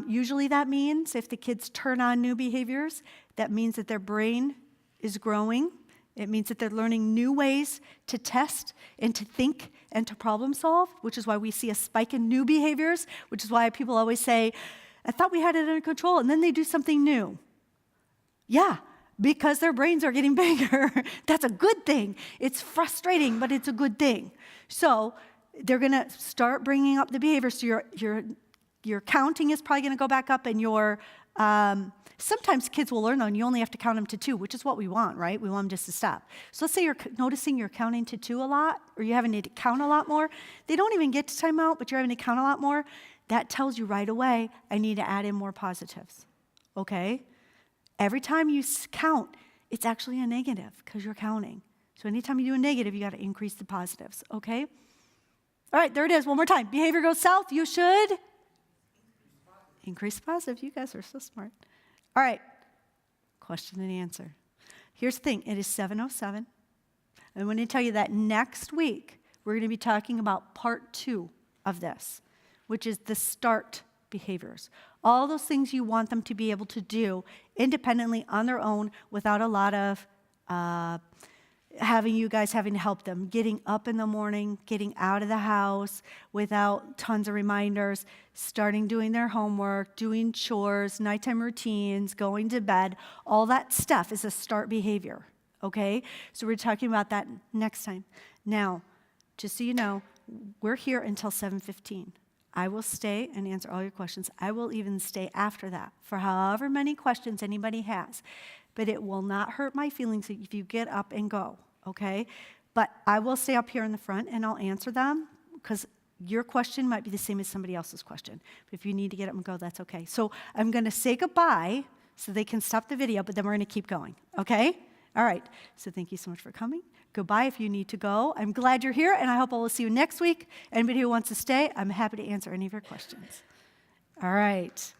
Usually that means if the kids turn on new behaviors, that means that their brain is growing. It means that they're learning new ways to test and to think and to problem solve, which is why we see a spike in new behaviors, which is why people always say, I thought we had it under control, and then they do something new. Yeah, because their brains are getting bigger. That's a good thing. It's frustrating, but it's a good thing. So they're going to start bringing up the behavior. So your counting is probably going to go back up, and your sometimes kids will learn on you only have to count them to 2, which is what we want, right? We want them just to stop. So let's say you're noticing you're counting to 2 a lot, or you're having to count a lot more. They don't even get to time out, but you're having to count a lot more. That tells you right away, I need to add in more positives, okay? Every time you count, it's actually a negative because you're counting. So anytime you do a negative, you got to increase the positives, okay? All right, there it is. One more time. Behavior goes south. You should increase the positive. You guys are so smart. All right, question and answer. Here's the thing. It is 7:07. I want to tell you that next week, we're going to be talking about part 2 of this, which is the start behaviors. All those things you want them to be able to do independently on their own without a lot of having to help them, getting up in the morning, getting out of the house without tons of reminders, starting doing their homework, doing chores, nighttime routines, going to bed. All that stuff is a start behavior, okay? So we're talking about that next time. Now, just so you know, we're here until 7:15. I will stay and answer all your questions. I will even stay after that for however many questions anybody has. But it will not hurt my feelings if you get up and go, okay? But I will stay up here in the front and I'll answer them because your question might be the same as somebody else's question. But if you need to get up and go, that's okay. So I'm going to say goodbye so they can stop the video, but then we're going to keep going, okay? All right. So thank you so much for coming. Goodbye if you need to go. I'm glad you're here, and I hope I will see you next week. Anybody who wants to stay, I'm happy to answer any of your questions. All right.